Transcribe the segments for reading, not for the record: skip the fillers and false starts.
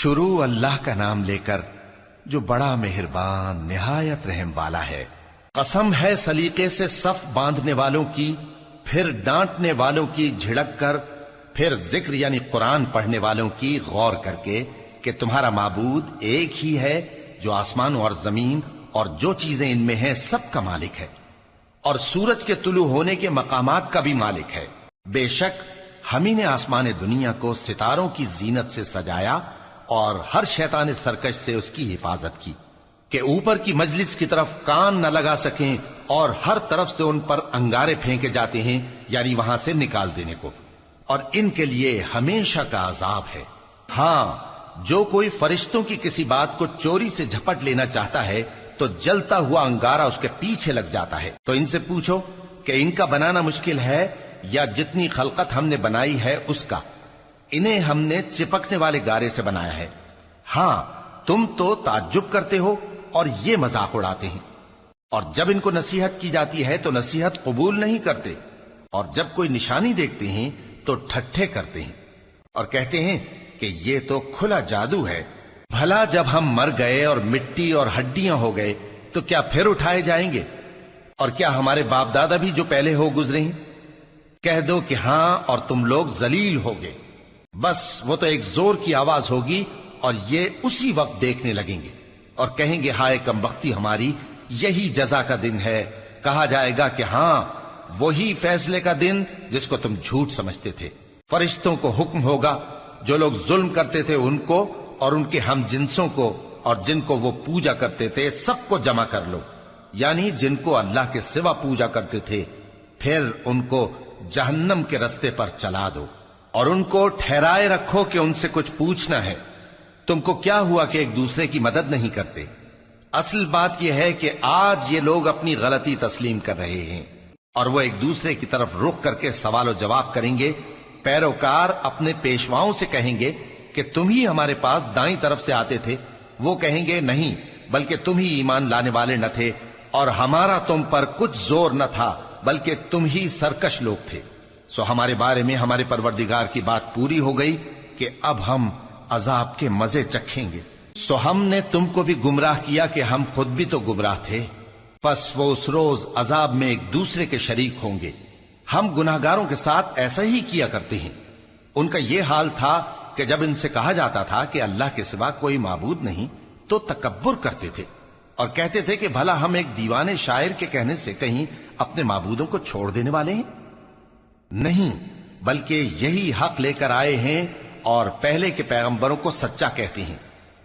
شروع اللہ کا نام لے کر جو بڑا مہربان نہایت رحم والا ہے۔ قسم ہے سلیقے سے صف باندھنے والوں کی، پھر ڈانٹنے والوں کی جھڑک کر، پھر ذکر یعنی قرآن پڑھنے والوں کی غور کر کے کہ تمہارا معبود ایک ہی ہے جو آسمان اور زمین اور جو چیزیں ان میں ہیں سب کا مالک ہے، اور سورج کے طلوع ہونے کے مقامات کا بھی مالک ہے۔ بے شک ہم ہی نے آسمان دنیا کو ستاروں کی زینت سے سجایا اور ہر شیطان سرکش سے اس کی حفاظت کی کہ اوپر کی مجلس کی طرف کان نہ لگا سکیں، اور ہر طرف سے ان پر انگارے پھینکے جاتے ہیں یعنی وہاں سے نکال دینے کو، اور ان کے لیے ہمیشہ کا عذاب ہے۔ ہاں، جو کوئی فرشتوں کی کسی بات کو چوری سے جھپٹ لینا چاہتا ہے تو جلتا ہوا انگارہ اس کے پیچھے لگ جاتا ہے۔ تو ان سے پوچھو کہ ان کا بنانا مشکل ہے یا جتنی خلقت ہم نے بنائی ہے اس کا؟ انہیں ہم نے چپکنے والے گارے سے بنایا ہے۔ ہاں، تم تو تعجب کرتے ہو اور یہ مذاق اڑاتے ہیں، اور جب ان کو نصیحت کی جاتی ہے تو نصیحت قبول نہیں کرتے، اور جب کوئی نشانی دیکھتے ہیں تو ٹھٹھے کرتے ہیں اور کہتے ہیں کہ یہ تو کھلا جادو ہے۔ بھلا جب ہم مر گئے اور مٹی اور ہڈیاں ہو گئے تو کیا پھر اٹھائے جائیں گے؟ اور کیا ہمارے باپ دادا بھی جو پہلے ہو گزرے ہیں؟ کہہ دو کہ ہاں، اور تم لوگ ذلیل ہوگے۔ بس وہ تو ایک زور کی آواز ہوگی اور یہ اسی وقت دیکھنے لگیں گے اور کہیں گے ہائے کمبختی ہماری، یہی جزا کا دن ہے۔ کہا جائے گا کہ ہاں، وہی فیصلے کا دن جس کو تم جھوٹ سمجھتے تھے۔ فرشتوں کو حکم ہوگا جو لوگ ظلم کرتے تھے ان کو اور ان کے ہم جنسوں کو اور جن کو وہ پوجا کرتے تھے سب کو جمع کر لو، یعنی جن کو اللہ کے سوا پوجا کرتے تھے، پھر ان کو جہنم کے رستے پر چلا دو اور ان کو ٹھہرائے رکھو کہ ان سے کچھ پوچھنا ہے۔ تم کو کیا ہوا کہ ایک دوسرے کی مدد نہیں کرتے؟ اصل بات یہ ہے کہ آج یہ لوگ اپنی غلطی تسلیم کر رہے ہیں اور وہ ایک دوسرے کی طرف رخ کر کے سوال و جواب کریں گے۔ پیروکار اپنے پیشواؤں سے کہیں گے کہ تم ہی ہمارے پاس دائیں طرف سے آتے تھے۔ وہ کہیں گے نہیں، بلکہ تم ہی ایمان لانے والے نہ تھے، اور ہمارا تم پر کچھ زور نہ تھا، بلکہ تم ہی سرکش لوگ تھے۔ سو ہمارے بارے میں ہمارے پروردگار کی بات پوری ہو گئی کہ اب ہم عذاب کے مزے چکھیں گے۔ سو ہم نے تم کو بھی گمراہ کیا کہ ہم خود بھی تو گمراہ تھے، پس وہ اس روز عذاب میں ایک دوسرے کے شریک ہوں گے۔ ہم گناہگاروں کے ساتھ ایسا ہی کیا کرتے ہیں۔ ان کا یہ حال تھا کہ جب ان سے کہا جاتا تھا کہ اللہ کے سوا کوئی معبود نہیں تو تکبر کرتے تھے اور کہتے تھے کہ بھلا ہم ایک دیوانے شاعر کے کہنے سے کہیں اپنے معبودوں کو چھوڑ دینے والے ہیں؟ نہیں، بلکہ یہی حق لے کر آئے ہیں اور پہلے کے پیغمبروں کو سچا کہتے ہیں۔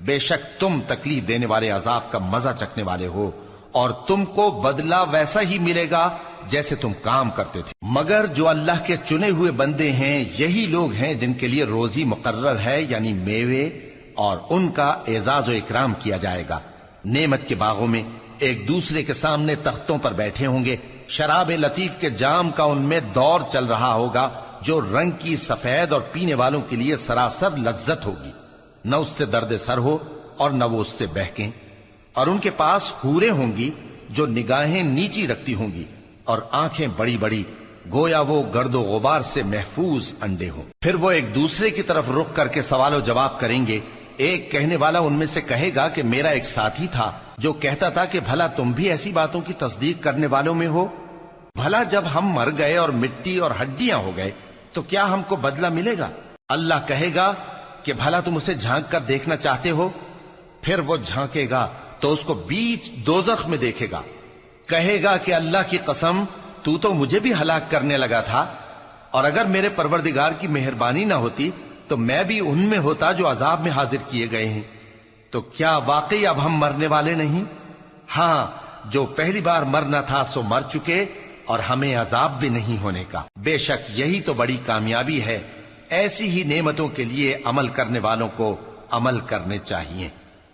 بے شک تم تکلیف دینے والے عذاب کا مزہ چکھنے والے ہو، اور تم کو بدلہ ویسا ہی ملے گا جیسے تم کام کرتے تھے۔ مگر جو اللہ کے چنے ہوئے بندے ہیں یہی لوگ ہیں جن کے لیے روزی مقرر ہے، یعنی میوے، اور ان کا اعزاز و اکرام کیا جائے گا۔ نعمت کے باغوں میں ایک دوسرے کے سامنے تختوں پر بیٹھے ہوں گے، شراب لطیف کے جام کا ان میں دور چل رہا ہوگا جو رنگ کی سفید اور پینے والوں کے لیے سراسر لذت ہوگی، نہ اس سے درد سر ہو اور نہ وہ اس سے بہکیں۔ اور ان کے پاس حوریں ہوں گی جو نگاہیں نیچی رکھتی ہوں گی اور آنکھیں بڑی بڑی، گویا وہ گرد و غبار سے محفوظ انڈے ہوں۔ پھر وہ ایک دوسرے کی طرف رخ کر کے سوال و جواب کریں گے۔ ایک کہنے والا ان میں سے کہے گا کہ میرا ایک ساتھی تھا جو کہتا تھا کہ بھلا تم بھی ایسی باتوں کی تصدیق کرنے والوں میں ہو؟ بھلا جب ہم مر گئے اور مٹی اور ہڈیاں ہو گئے تو کیا ہم کو بدلہ ملے گا؟ اللہ کہے گا کہ بھلا تم اسے جھانک کر دیکھنا چاہتے ہو؟ پھر وہ جھانکے گا تو اس کو بیچ دوزخ میں دیکھے گا، کہے گا کہ اللہ کی قسم تو مجھے بھی ہلاک کرنے لگا تھا، اور اگر میرے پروردگار کی مہربانی نہ ہوتی تو میں بھی ان میں ہوتا جو عذاب میں حاضر کیے گئے ہیں۔ تو کیا واقعی اب ہم مرنے والے نہیں؟ ہاں، جو پہلی بار مرنا تھا سو مر چکے، اور ہمیں عذاب بھی نہیں ہونے کا۔ بے شک یہی تو بڑی کامیابی ہے۔ ایسی ہی نعمتوں کے لیے عمل کرنے والوں کو عمل کرنے چاہیے۔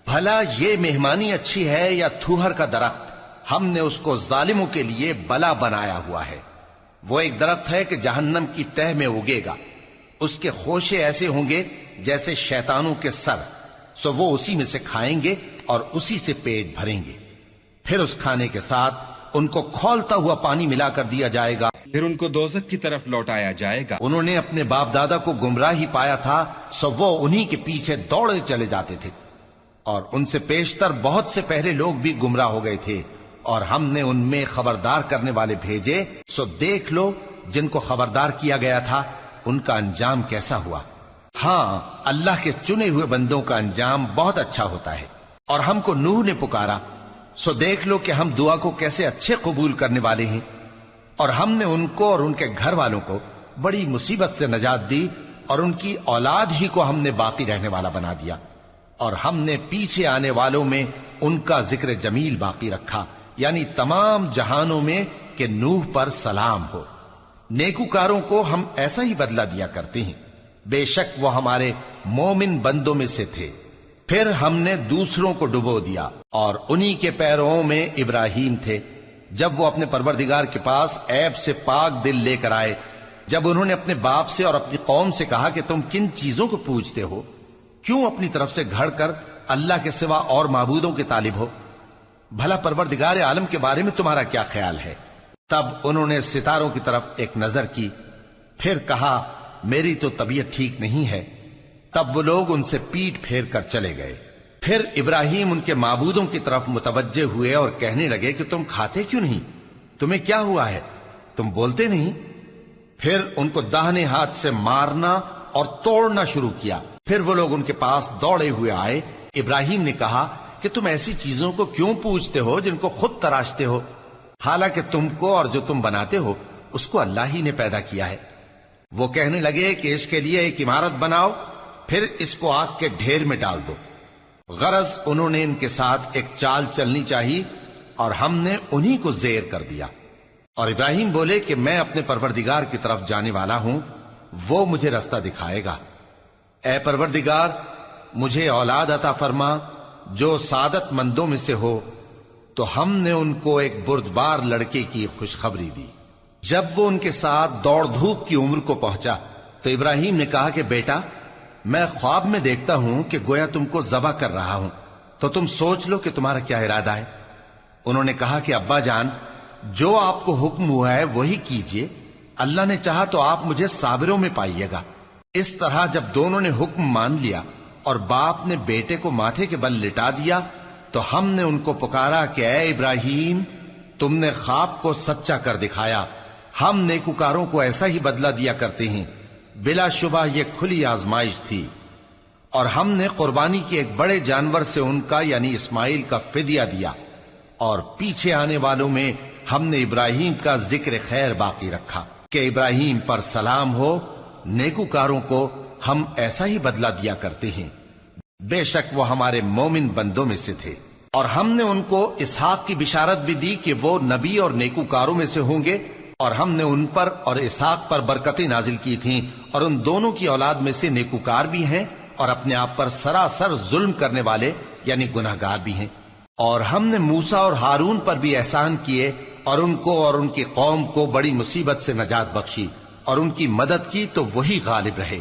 بھلا یہ مہمانی اچھی ہے یا تھوہر کا درخت؟ ہم نے اس کو ظالموں کے لیے بلا بنایا ہوا ہے۔ وہ ایک درخت ہے کہ جہنم کی تہ میں اگے گا، اس کے خوشے ایسے ہوں گے جیسے شیطانوں کے سر، سو وہ اسی میں سے کھائیں گے اور اسی سے پیٹ بھریں گے۔ پھر اس کھانے کے ساتھ ان کو کھولتا ہوا پانی ملا کر دیا جائے گا۔ پھر ان کو دوزخ کی طرف لوٹایا جائے گا۔ انہوں نے اپنے باپ دادا کو گمراہی پایا تھا، سو وہ انہی کے پیچھے دوڑے چلے جاتے تھے، اور ان سے پیشتر بہت سے پہلے لوگ بھی گمراہ ہو گئے تھے، اور ہم نے ان میں خبردار کرنے والے بھیجے، سو دیکھ لو جن کو خبردار کیا گیا تھا ان کا انجام کیسا ہوا۔ ہاں، اللہ کے چنے ہوئے بندوں کا انجام بہت اچھا ہوتا ہے۔ اور ہم کو نوح نے پکارا، سو دیکھ لو کہ ہم دعا کو کیسے اچھے قبول کرنے والے ہیں، اور ہم نے ان کو اور ان کے گھر والوں کو بڑی مصیبت سے نجات دی، اور ان کی اولاد ہی کو ہم نے باقی رہنے والا بنا دیا، اور ہم نے پیچھے آنے والوں میں ان کا ذکر جمیل باقی رکھا، یعنی تمام جہانوں میں کہ نوح پر سلام ہو۔ نیکوکاروں کو ہم ایسا ہی بدلہ دیا کرتے ہیں، بے شک وہ ہمارے مومن بندوں میں سے تھے۔ پھر ہم نے دوسروں کو ڈبو دیا، اور انہی کے پیروں میں ابراہیم تھے، جب وہ اپنے پروردگار کے پاس عیب سے پاک دل لے کر آئے، جب انہوں نے اپنے باپ سے اور اپنی قوم سے کہا کہ تم کن چیزوں کو پوجتے ہو، کیوں اپنی طرف سے گھڑ کر اللہ کے سوا اور معبودوں کے طالب ہو؟ بھلا پروردگار عالم کے بارے میں تمہارا کیا خیال ہے؟ تب انہوں نے ستاروں کی طرف ایک نظر کی، پھر کہا میری تو طبیعت ٹھیک نہیں ہے۔ تب وہ لوگ ان سے پیٹ پھیر کر چلے گئے۔ پھر ابراہیم ان کے معبودوں کی طرف متوجہ ہوئے اور کہنے لگے کہ تم کھاتے کیوں نہیں؟ تمہیں کیا ہوا ہے؟ تم بولتے نہیں؟ پھر ان کو داہنے ہاتھ سے مارنا اور توڑنا شروع کیا۔ پھر وہ لوگ ان کے پاس دوڑے ہوئے آئے۔ ابراہیم نے کہا کہ تم ایسی چیزوں کو کیوں پوجتے ہو جن کو خود تراشتے ہو، حالانکہ تم کو اور جو تم بناتے ہو اس کو اللہ ہی نے پیدا کیا ہے۔ وہ کہنے لگے کہ اس کے لیے ایک عمارت بناؤ، پھر اس کو آگ کے ڈھیر میں ڈال دو۔ غرض انہوں نے ان کے ساتھ ایک چال چلنی چاہی، اور ہم نے انہی کو زیر کر دیا۔ اور ابراہیم بولے کہ میں اپنے پروردگار کی طرف جانے والا ہوں، وہ مجھے رستہ دکھائے گا۔ اے پروردگار، مجھے اولاد عطا فرما جو سعادت مندوں میں سے ہو۔ تو ہم نے ان کو ایک بردبار لڑکے کی خوشخبری دی۔ جب وہ ان کے ساتھ دوڑ دھوپ کی عمر کو پہنچا تو ابراہیم نے کہا کہ بیٹا، میں خواب میں دیکھتا ہوں کہ گویا تم کو ذبح کر رہا ہوں، تو تم سوچ لو کہ تمہارا کیا ارادہ ہے۔ انہوں نے کہا کہ ابا جان، جو آپ کو حکم ہوا ہے وہی کیجئے، اللہ نے چاہا تو آپ مجھے صابروں میں پائیے گا۔ اس طرح جب دونوں نے حکم مان لیا اور باپ نے بیٹے کو ماتھے کے بل لٹا دیا، تو ہم نے ان کو پکارا کہ اے ابراہیم، تم نے خواب کو سچا کر دکھایا، ہم نیکوکاروں کو ایسا ہی بدلہ دیا کرتے ہیں۔ بلا شبہ یہ کھلی آزمائش تھی، اور ہم نے قربانی کی ایک بڑے جانور سے ان کا یعنی اسماعیل کا فدیہ دیا، اور پیچھے آنے والوں میں ہم نے ابراہیم کا ذکر خیر باقی رکھا کہ ابراہیم پر سلام ہو۔ نیکوکاروں کو ہم ایسا ہی بدلہ دیا کرتے ہیں، بے شک وہ ہمارے مومن بندوں میں سے تھے۔ اور ہم نے ان کو اسحاق کی بشارت بھی دی کہ وہ نبی اور نیکوکاروں میں سے ہوں گے، اور ہم نے ان پر اور اسحاق پر برکتیں نازل کی تھیں، اور ان دونوں کی اولاد میں سے نیکوکار بھی ہیں اور اپنے آپ پر سراسر ظلم کرنے والے یعنی گناہگار بھی ہیں۔ اور ہم نے موسیٰ اور ہارون پر بھی احسان کیے، اور ان کو اور ان کی قوم کو بڑی مصیبت سے نجات بخشی، اور ان کی مدد کی تو وہی غالب رہے۔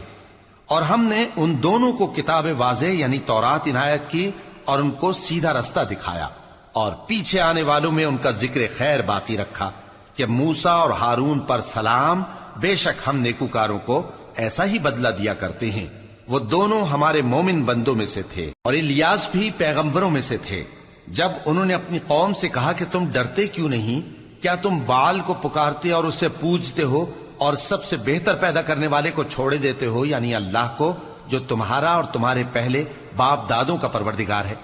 اور ہم نے ان دونوں کو کتاب واضح یعنی تورات عنایت کی، اور ان کو سیدھا رستہ دکھایا، اور پیچھے آنے والوں میں ان کا ذکر خیر باقی رکھا کہ موسیٰ اور ہارون پر سلام، بے شک ہم نیکوکاروں کو ایسا ہی بدلہ دیا کرتے ہیں۔ وہ دونوں ہمارے مومن بندوں میں سے تھے، اور الیاس بھی پیغمبروں میں سے تھے۔ جب انہوں نے اپنی قوم سے کہا کہ تم ڈرتے کیوں نہیں؟ کیا تم بال کو پکارتے اور اسے پوجتے ہو، اور سب سے بہتر پیدا کرنے والے کو چھوڑے دیتے ہو یعنی اللہ کو، جو تمہارا اور تمہارے پہلے باپ دادوں کا پروردگار ہے؟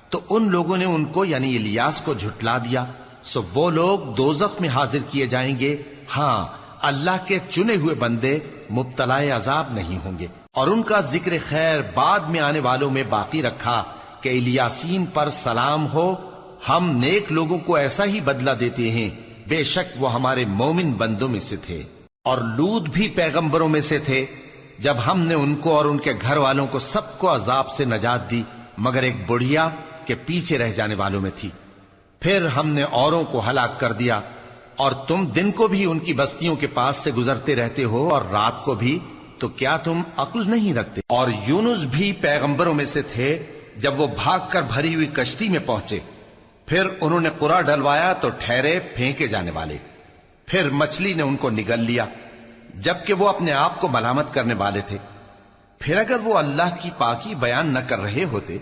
تو ان لوگوں نے ان کو یعنی الیاس کو جھٹلا دیا، سو وہ لوگ دوزخ میں حاضر کیے جائیں گے۔ ہاں، اللہ کے چنے ہوئے بندے مبتلا عذاب نہیں ہوں گے۔ اور ان کا ذکر خیر بعد میں آنے والوں میں باقی رکھا کہ الیاسین پر سلام ہو، ہم نیک لوگوں کو ایسا ہی بدلہ دیتے ہیں، بے شک وہ ہمارے مومن بندوں میں سے تھے۔ اور لوط بھی پیغمبروں میں سے تھے، جب ہم نے ان کو اور ان کے گھر والوں کو سب کو عذاب سے نجات دی، مگر ایک بڑھیا کہ پیچھے رہ جانے والوں میں تھی۔ پھر ہم نے اوروں کو ہلاک کر دیا، اور تم دن کو بھی ان کی بستیوں کے پاس سے گزرتے رہتے ہو اور رات کو بھی، تو کیا تم عقل نہیں رکھتے؟ اور یونس بھی پیغمبروں میں سے تھے، جب وہ بھاگ کر بھری ہوئی کشتی میں پہنچے، پھر انہوں نے قرع ڈلوایا تو ٹھہرے پھینکے جانے والے۔ پھر مچھلی نے ان کو نگل لیا جبکہ وہ اپنے آپ کو ملامت کرنے والے تھے۔ پھر اگر وہ اللہ کی پاکی بیان نہ کر رہے ہوتے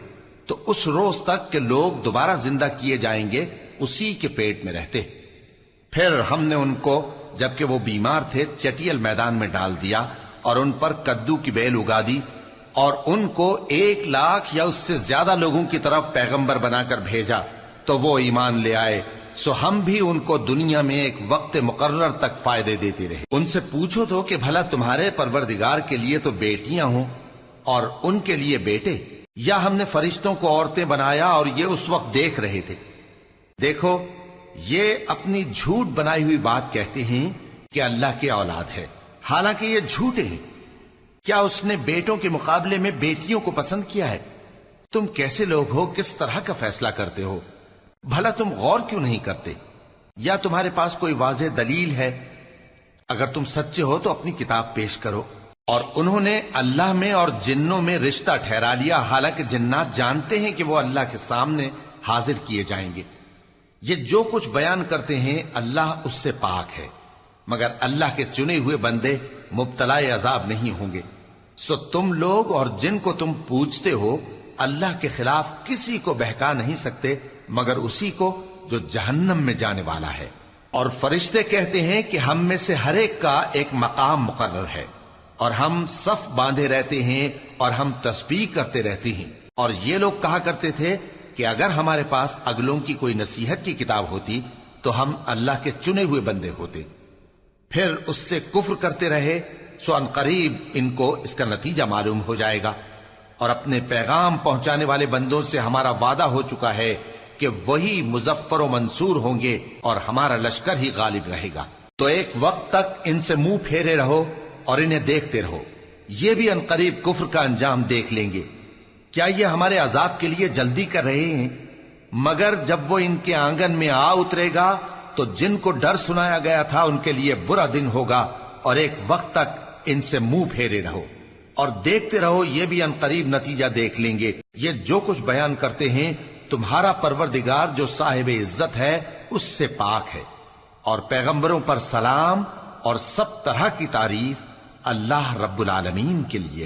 تو اس روز تک کہ لوگ دوبارہ زندہ کیے جائیں گے اسی کے پیٹ میں رہتے۔ پھر ہم نے ان کو جبکہ وہ بیمار تھے چٹیل میدان میں ڈال دیا اور ان پر کدو کی بیل اگا دی، اور ان کو 1,00,000 یا اس سے زیادہ لوگوں کی طرف پیغمبر بنا کر بھیجا تو وہ ایمان لے آئے، سو ہم بھی ان کو دنیا میں ایک وقت مقرر تک فائدے دیتے رہے۔ ان سے پوچھو تو کہ بھلا تمہارے پروردگار کے لیے تو بیٹیاں ہوں اور ان کے لیے بیٹے، یا ہم نے فرشتوں کو عورتیں بنایا اور یہ اس وقت دیکھ رہے تھے؟ دیکھو، یہ اپنی جھوٹ بنائی ہوئی بات کہتے ہیں کہ اللہ کی اولاد ہے، حالانکہ یہ جھوٹے ہیں۔ کیا اس نے بیٹوں کے مقابلے میں بیٹیوں کو پسند کیا ہے؟ تم کیسے لوگ ہو، کس طرح کا فیصلہ کرتے ہو؟ بھلا تم غور کیوں نہیں کرتے؟ یا تمہارے پاس کوئی واضح دلیل ہے؟ اگر تم سچے ہو تو اپنی کتاب پیش کرو۔ اور انہوں نے اللہ میں اور جنوں میں رشتہ ٹھہرا لیا، حالانکہ جنات جانتے ہیں کہ وہ اللہ کے سامنے حاضر کیے جائیں گے۔ یہ جو کچھ بیان کرتے ہیں اللہ اس سے پاک ہے، مگر اللہ کے چنے ہوئے بندے مبتلا عذاب نہیں ہوں گے۔ سو تم لوگ اور جن کو تم پوجتے ہو اللہ کے خلاف کسی کو بہکا نہیں سکتے مگر اسی کو جو جہنم میں جانے والا ہے۔ اور فرشتے کہتے ہیں کہ ہم میں سے ہر ایک کا ایک مقام مقرر ہے، اور ہم صف باندھے رہتے ہیں اور ہم تسبیح کرتے رہتے ہیں۔ اور یہ لوگ کہا کرتے تھے کہ اگر ہمارے پاس اگلوں کی کوئی نصیحت کی کتاب ہوتی تو ہم اللہ کے چنے ہوئے بندے ہوتے۔ پھر اس سے کفر کرتے رہے، سو ان قریب ان کو اس کا نتیجہ معلوم ہو جائے گا۔ اور اپنے پیغام پہنچانے والے بندوں سے ہمارا وعدہ ہو چکا ہے کہ وہی مظفر و منصور ہوں گے اور ہمارا لشکر ہی غالب رہے گا۔ تو ایک وقت تک ان سے منہ پھیرے رہو اور انہیں دیکھتے رہو، یہ بھی ان قریب کفر کا انجام دیکھ لیں گے۔ کیا یہ ہمارے عذاب کے لیے جلدی کر رہے ہیں؟ مگر جب وہ ان کے آنگن میں آ اترے گا تو جن کو ڈر سنایا گیا تھا ان کے لیے برا دن ہوگا، اور ایک وقت تک ان سے منہ پھیرے رہو اور دیکھتے رہو، یہ بھی ان قریب نتیجہ دیکھ لیں گے۔ یہ جو کچھ بیان کرتے ہیں تمہارا پروردگار جو صاحب عزت ہے اس سے پاک ہے، اور پیغمبروں پر سلام اور سب طرح کی تعریف اللہ رب العالمین کے لیے ہے۔